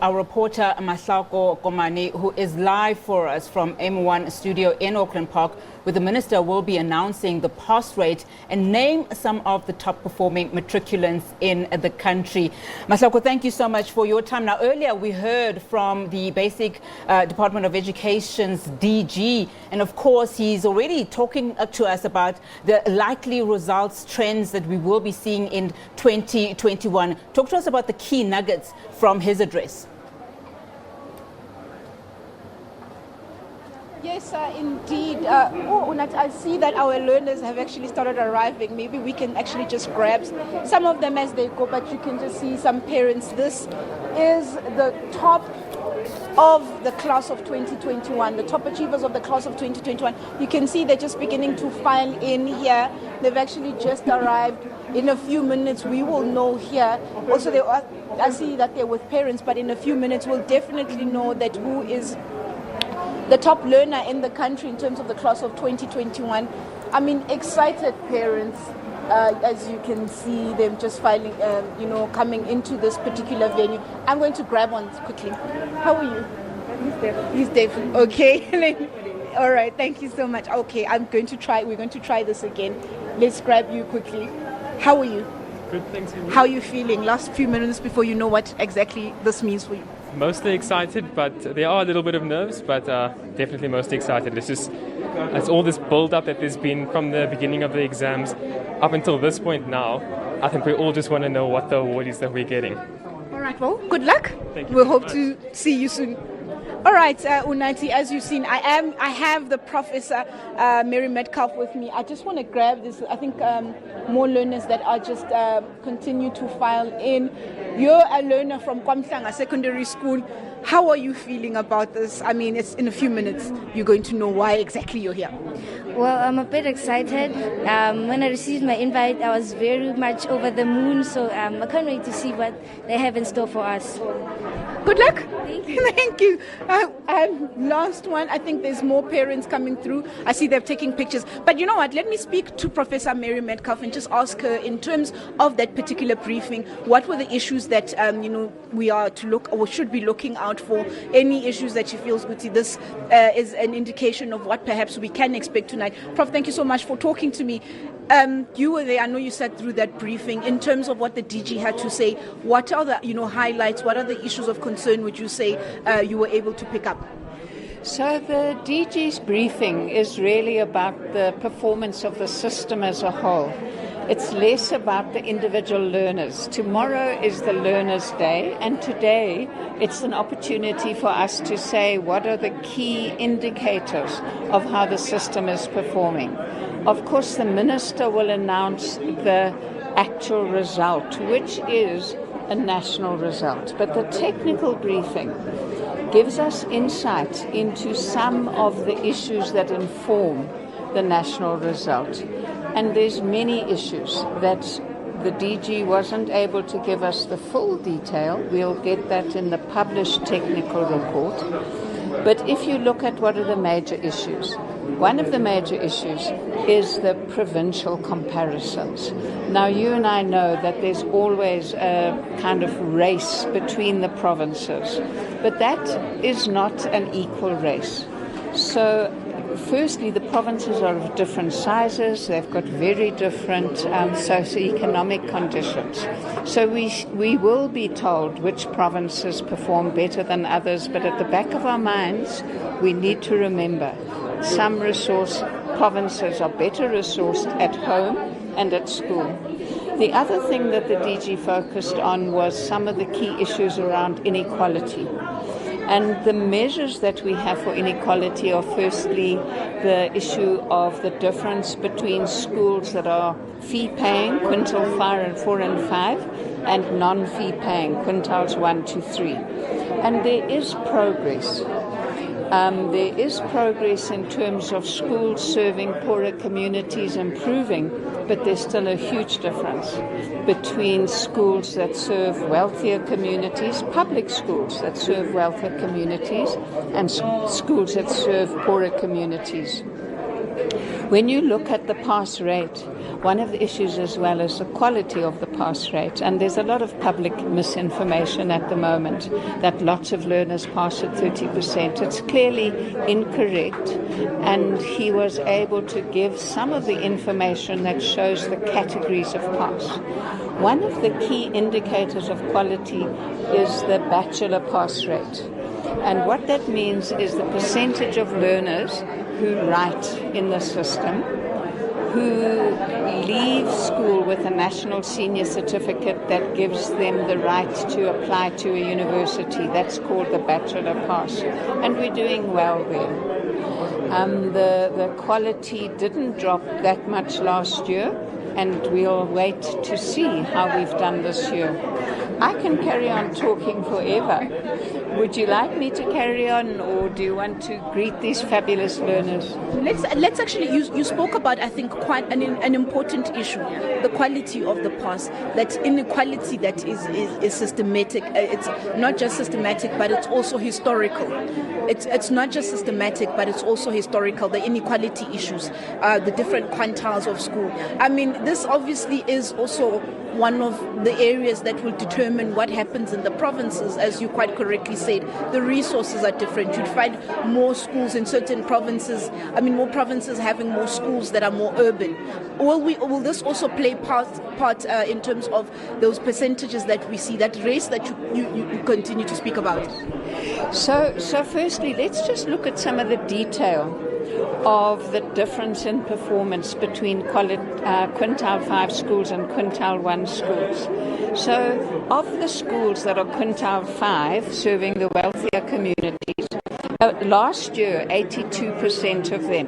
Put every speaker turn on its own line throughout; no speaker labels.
our reporter Mahlako Komane, who is live for us from M1 studio in Auckland Park, where the minister will be announcing the pass rate and name some of the top performing matriculants in the country. Mahlako, thank you so much for your time. Now, earlier we heard from the Basic Department of Education's DG, and of course he's already talking to us about the likely results trends that we will be seeing in 2021. Talk to us about the key nuggets from his address.
Yes, indeed. I see that our learners have actually started arriving. Maybe we can actually just grab some of them as they go, but you can just see some parents. This is the top of the class of 2021, the top achievers of the class of 2021. You can see they're just beginning to file in here. They've actually just arrived. In a few minutes, we will know here. Also, I see that they're with parents, but in a few minutes, we'll definitely know that who is the top learner in the country in terms of the class of 2021. I mean, excited parents, as you can see them just filing, coming into this particular venue. I'm going to grab one quickly. How are you? He's Dave. Okay. All right. Thank you so much. Okay. We're going to try this again. Let's grab you quickly. How are you?
Good, thanks.
How are you feeling? Last few minutes before you know what exactly this means for you.
Mostly excited, but there are a little bit of nerves, but definitely mostly excited. It's all this build-up that there's been from the beginning of the exams up until this point now. I think we all just want to know what the award is that we're getting.
All right, well, good luck.
Thank you.
We'll hope to see you soon. All right, Unati, as you've seen, I have the Professor Mary Metcalf with me. I just want to grab this. I think more learners that are just continue to file in. You're a learner from Kwamhlanga Secondary School. How are you feeling about this? I mean, it's in a few minutes. You're going to know why exactly you're here.
Well, I'm a bit excited. When I received my invite, I was very much over the moon, so I can't wait to see what they have in store for us.
Good luck.
Thank you.
Thank you. Last one. I think there's more parents coming through. I see they're taking pictures. But you know what? Let me speak to Professor Mary Metcalf and just ask her, in terms of that particular briefing, what were the issues that we are to look or should be looking out for? Any issues that she feels good. This is an indication of what perhaps we can expect tonight. Prof, thank you so much for talking to me. You were there. I know you sat through that briefing. In terms of what the DG had to say, what are the highlights? What are the issues of concern would you say you were able to pick up?
So the DG's briefing is really about the performance of the system as a whole. It's less about the individual learners. Tomorrow is the Learners' Day, and today it's an opportunity for us to say what are the key indicators of how the system is performing. Of course, the minister will announce the actual result, which is a national result. But the technical briefing gives us insight into some of the issues that inform the national result. And there's many issues that the DG wasn't able to give us the full detail. We'll get that in the published technical report. But if you look at what are the major issues, one of the major issues is the provincial comparisons. Now, you and I know that there's always a kind of race between the provinces, but that is not an equal race. So, firstly, the provinces are of different sizes. They've got very different socioeconomic conditions. So we will be told which provinces perform better than others, but at the back of our minds, we need to remember some provinces are better resourced at home and at school. The other thing that the DG focused on was some of the key issues around inequality. And the measures that we have for inequality are firstly the issue of the difference between schools that are fee-paying, quintile 4 and 5, and non-fee paying, quintiles 1 to 3. And there is progress. There is progress in terms of schools serving poorer communities improving, but there's still a huge difference between schools that serve wealthier communities, public schools that serve wealthier communities, and schools that serve poorer communities. When you look at the pass rate, One of the issues as well is the quality of the pass rate, and there's a lot of public misinformation at the moment that lots of learners pass at 30%. It's clearly incorrect, and he was able to give some of the information that shows the categories of pass. One of the key indicators of quality is the bachelor pass rate. And what that means is the percentage of learners who write in the system, who leave school with a national senior certificate that gives them the right to apply to a university. That's called the bachelor pass. And we're doing well there. The quality didn't drop that much last year, and we'll wait to see how we've done this year. I can carry on talking forever. Would you like me to carry on, or do you want to greet these fabulous learners?
Let's actually, you spoke about, I think, quite an important issue, the quality of the pass, that inequality that is systematic. It's not just systematic, but it's also historical. It's not just systematic, but it's also historical, the inequality issues, the different quintiles of school. I mean, this obviously is also one of the areas that will determine what happens in the provinces. As you quite correctly said, the resources are different. You'd find more schools in certain provinces, more provinces having more schools that are more urban. Will this also play part in terms of those percentages that we see, that race that you continue to speak about?
So firstly, let's just look at some of the detail of the difference in performance between quintile 5 schools and quintile 1 schools. So of the schools that are quintile 5, serving the wealthier communities, last year 82% of them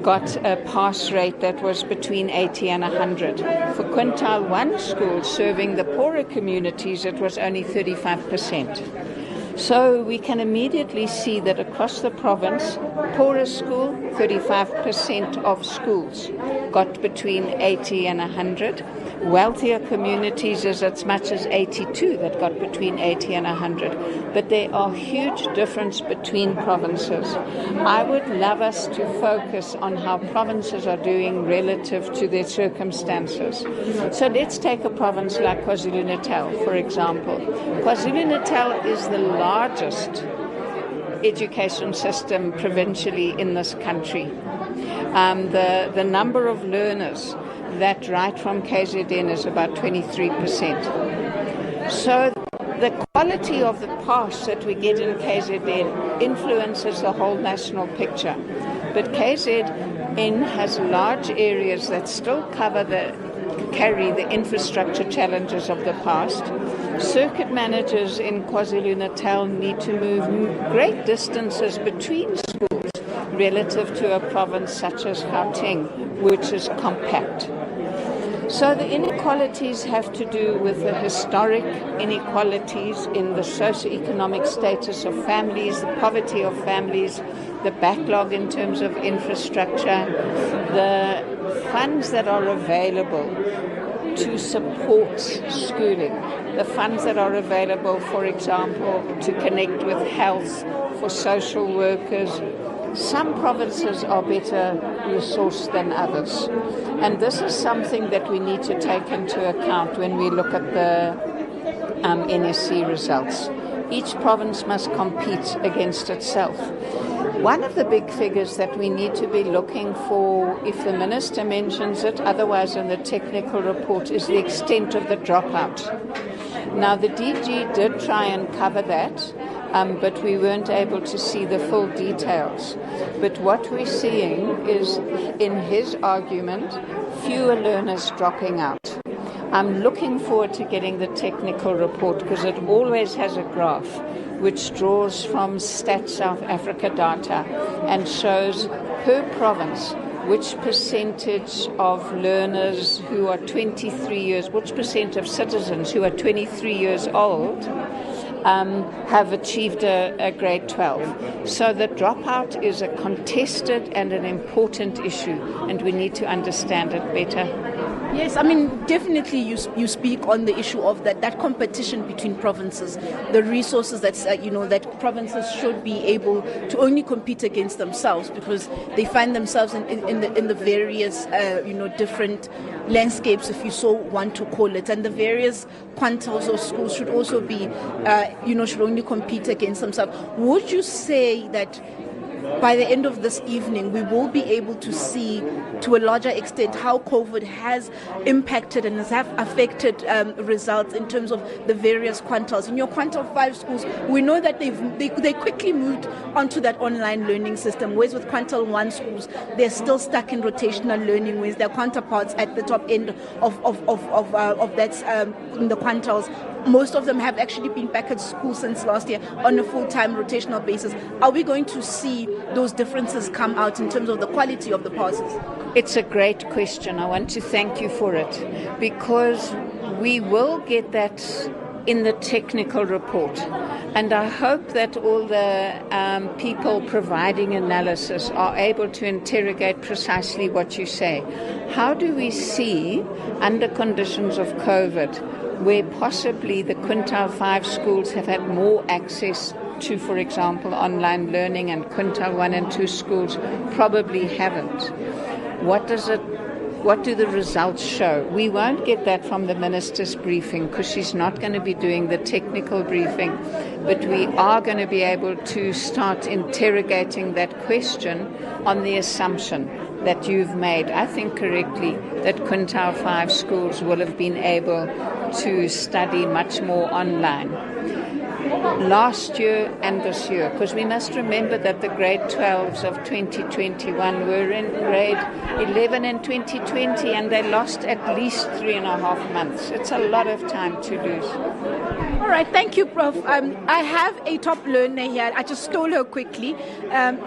got a pass rate that was between 80 and 100. For quintile 1 schools serving the poorer communities, it was only 35%. So we can immediately see that across the province, poorer school, 35% of schools got between 80 and 100. Wealthier communities is as much as 82 that got between 80 and 100. But there are huge differences between provinces. I would love us to focus on how provinces are doing relative to their circumstances. So let's take a province like KwaZulu-Natal, for example. KwaZulu-Natal is the largest education system provincially in this country. The number of learners that write from KZN is about 23%. So the quality of the pass that we get in KZN influences the whole national picture. But KZN has large areas that still carry the infrastructure challenges of the past. Circuit managers in KwaZulu-Natal need to move great distances between schools relative to a province such as Gauteng, which is compact. So the inequalities have to do with the historic inequalities in the socioeconomic status of families, the poverty of families, the backlog in terms of infrastructure, the funds that are available to support schooling, the funds that are available, for example, to connect with health, for social workers. Some provinces are better resourced than others. And this is something that we need to take into account when we look at the NSC results. Each province must compete against itself. One of the big figures that we need to be looking for, if the minister mentions it, otherwise in the technical report, is the extent of the dropout. Now, the DG did try and cover that, but we weren't able to see the full details. But what we're seeing is, in his argument, fewer learners dropping out. I'm looking forward to getting the technical report because it always has a graph which draws from Stats South Africa data and shows per province which percentage of learners who are 23 years, which percent of citizens who are 23 years old have achieved a grade 12. So the dropout is a contested and an important issue, and we need to understand it better.
Yes, I mean, definitely you speak on the issue of that competition between provinces, the resources that that provinces should be able to only compete against themselves because they find themselves in the various different landscapes, if you so want to call it, and the various quintiles or schools should also be should only compete against themselves. Would you say that by the end of this evening, we will be able to see to a larger extent how COVID has impacted and has affected results in terms of the various quintiles? In your quintile 5 schools, we know that they quickly moved onto that online learning system, whereas with quintile 1 schools, they're still stuck in rotational learning, whereas their counterparts at the top end of that in the quintiles, most of them have actually been back at school since last year on a full-time rotational basis. Are we going to see those differences come out in terms of the quality of the passes?
It's a great question. I want to thank you for it because we will get that in the technical report. And I hope that all the people providing analysis are able to interrogate precisely what you say. How do we see, under conditions of COVID, where possibly the quintile 5 schools have had more access to, for example, online learning, and quintile 1 and 2 schools probably haven't? What do the results show? We won't get that from the minister's briefing because she's not going to be doing the technical briefing, but we are going to be able to start interrogating that question on the assumption that you've made, I think correctly, that quintile 5 schools will have been able to study much more online last year and this year, because we must remember that the grade 12s of 2021 were in grade 11 in 2020 and they lost at least 3.5 months. It's a lot of time to lose.
All right, thank you, Prof. I have a top learner here. I just stole her quickly.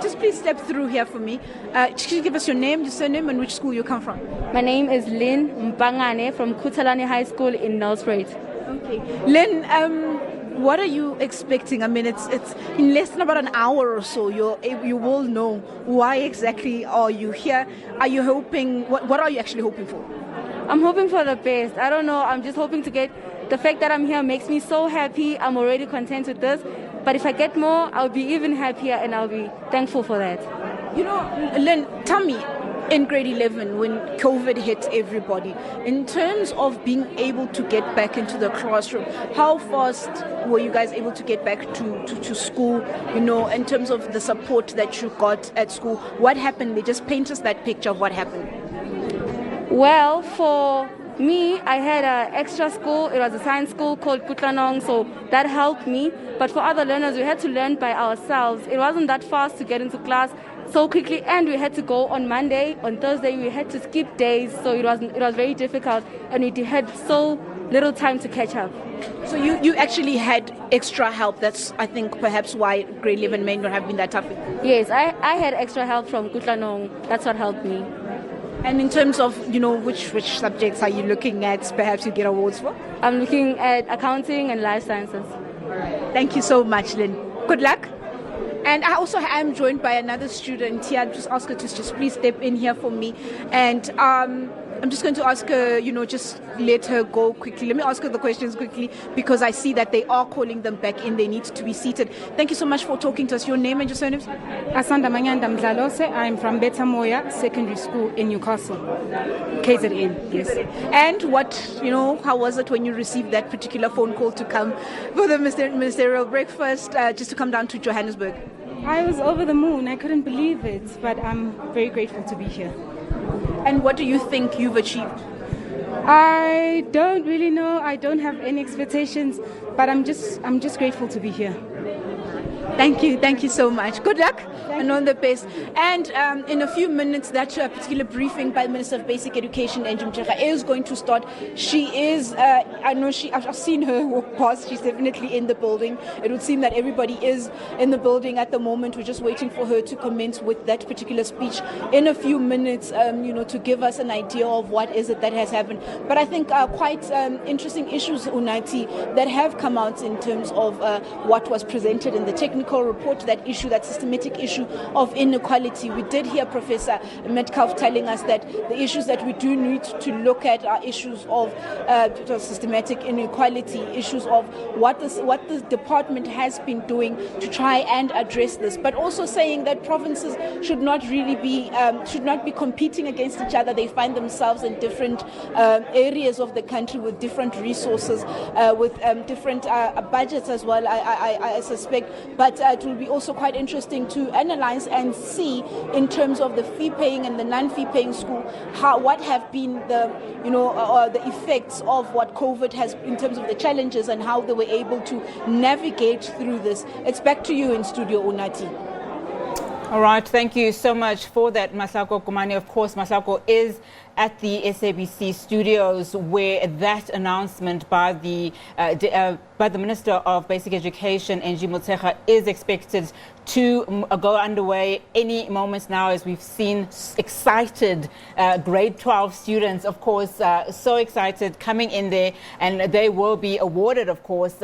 Just please step through here for me. Could you give us your name, your surname, and which school you come from?
My name is Lynn Mpangane from Kutalani High School in Nelspruit.
Okay. Lynn, what are you expecting? I mean, it's in less than about an hour or so. You will know why exactly are you here. Are you hoping? What are you actually hoping for?
I'm hoping for the best. I don't know. I'm just hoping to get. The fact that I'm here makes me so happy. I'm already content with this. But if I get more, I'll be even happier and I'll be thankful for that.
You know, Lynn, tell me, in grade 11, when COVID hit everybody, in terms of being able to get back into the classroom, how fast were you guys able to get back to school, in terms of the support that you got at school? What happened? They just paint us that picture of what happened.
Well, for me, I had an extra school. It was a science school called Kutlanong, so that helped me. But for other learners, we had to learn by ourselves. It wasn't that fast to get into class so quickly, and we had to go on Monday. On Thursday, we had to skip days, so it was very difficult, and we had so little time to catch up.
So you actually had extra help. That's, I think, perhaps why grade 11 may not have been that tough.
Yes, I had extra help from Kutlanong. That's what helped me.
And in terms of, which subjects are you looking at, perhaps you get awards for?
I'm looking at accounting and life sciences.
Thank you so much, Lynn. Good luck. And I also am joined by another student here. I'll just ask her to just please step in here for me. And I'm just going to ask her, just let her go quickly. Let me ask her the questions quickly because I see that they are calling them back in. They need to be seated. Thank you so much for talking to us. Your name and your surname?
Asanda Manyanda Mdlalose. I'm from Betamoya Secondary School in Newcastle, KZN. Yes.
And how was it when you received that particular phone call to come for the ministerial breakfast, just to come down to Johannesburg?
I was over the moon. I couldn't believe it, but I'm very grateful to be here.
And what do you think you've achieved?
I don't really know. I don't have any expectations, but I'm just grateful to be here.
Thank you so much. Good luck and all the best. And in a few minutes, that particular briefing by the Minister of Basic Education, Angie Mcheka, is going to start. She is, I've seen her walk past. She's definitely in the building. It would seem that everybody is in the building at the moment. We're just waiting for her to commence with that particular speech in a few minutes, to give us an idea of what is it that has happened. But I think quite interesting issues, Unati, that have come out in terms of what was presented in the technical technical report to that issue, that systematic issue of inequality. We did hear Professor Metcalf telling us that the issues that we do need to look at are issues of systematic inequality, issues of what the department has been doing to try and address this, but also saying that provinces should not really be competing against each other. They find themselves in different areas of the country with different resources, with different budgets as well, I suspect. But it will be also quite interesting to analyze and see in terms of the fee-paying and the non-fee-paying school, what have been the the effects of what COVID has in terms of the challenges and how they were able to navigate through this. It's back to you in studio, Unati.
All right, thank you so much for that, Mahlako Komane. Of course, Mahlako is at the SABC studios, where that announcement by the Minister of Basic Education, Angie Motshekga, is expected to go underway any moments now, as we've seen excited grade 12 students, of course, so excited coming in there, and they will be awarded, of course,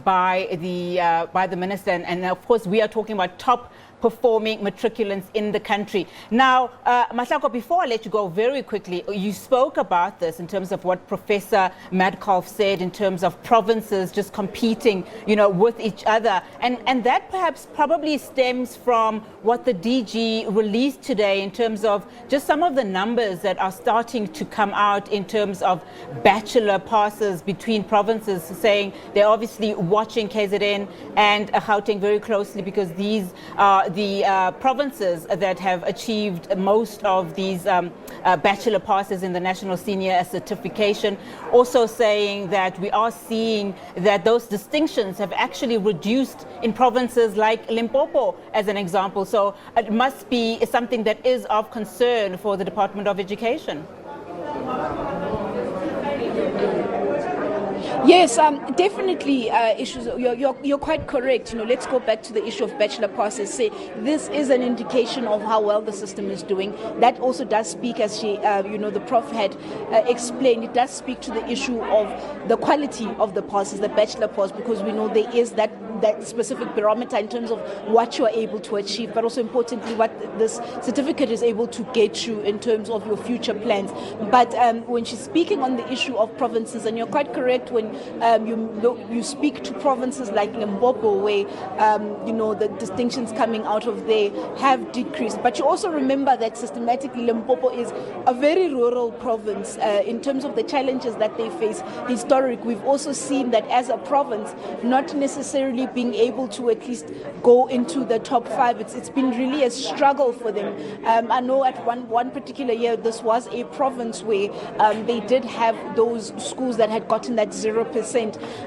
by the Minister. And of course, we are talking about top performing matriculants in the country. Now, Mahlako, before I let you go, very quickly, you spoke about this in terms of what Professor Metcalf said in terms of provinces just competing, with each other. And that perhaps probably stems from what the DG released today in terms of just some of the numbers that are starting to come out in terms of bachelor passes between provinces, saying they're obviously watching KZN and Gauteng very closely, because these are the provinces that have achieved most of these bachelor passes in the national senior certification. Also saying that we are seeing that those distinctions have actually reduced in provinces like Limpopo, as an example. So it must be something that is of concern for the Department of Education.
Yes, definitely issues. You're quite correct. Let's go back to the issue of bachelor passes. Say this is an indication of how well the system is doing. That also does speak, as the Prof had explained, it does speak to the issue of the quality of the passes, the bachelor pass, because we know there is that specific barometer in terms of what you are able to achieve, but also importantly what this certificate is able to get you in terms of your future plans. But when she's speaking on the issue of provinces, and you're quite correct when you speak to provinces like Limpopo, where the distinctions coming out of there have decreased. But you also remember that systematically Limpopo is a very rural province in terms of the challenges that they face. Historic, we've also seen that as a province, not necessarily being able to at least go into the top 5. It's been really a struggle for them. I know at one particular year, this was a province where they did have those schools that had gotten that 0%.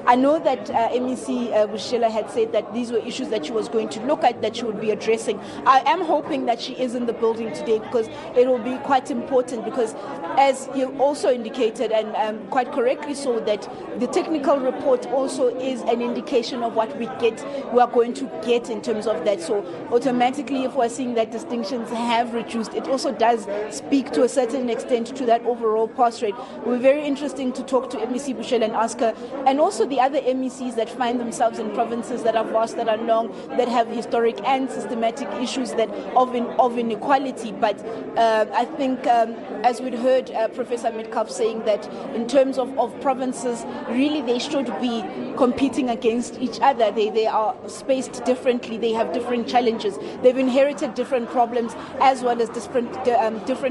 I know that MEC Bushela had said that these were issues that she was going to look at, that she would be addressing. I am hoping that she is in the building today, because it will be quite important, because as you also indicated, and quite correctly so, that the technical report also is an indication of what we are going to get in terms of that. So automatically, if we're seeing that distinctions have reduced, it also does speak to a certain extent to that overall pass rate. It will be very interesting to talk to MEC Bushela and ask her, and also the other MECs that find themselves in provinces that are vast, that are long, that have historic and systematic issues of inequality. But I think, as we'd heard Professor Metcalf saying, that in terms of provinces, really they should be competing against each other. They are spaced differently. They have different challenges. They've inherited different problems as well as different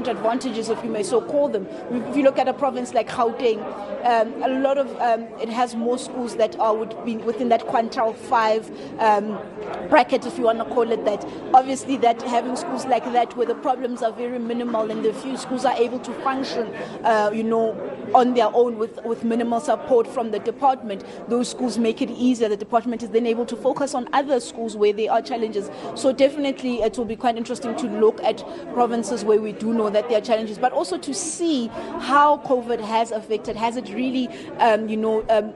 advantages, if you may so call them. If you look at a province like Gauteng, a lot of it has more schools that would be within that quintile 5 bracket, if you want to call it that. Obviously, that having schools like that where the problems are very minimal and the few schools are able to function, on their own with minimal support from the department, those schools make it easier. The department is then able to focus on other schools where there are challenges. So definitely it will be quite interesting to look at provinces where we do know that there are challenges, but also to see how COVID has affected. Has it really,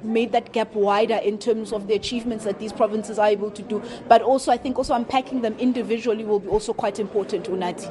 made that gap wider in terms of the achievements that these provinces are able to do? But also, I think also unpacking them individually will be also quite important, Unati.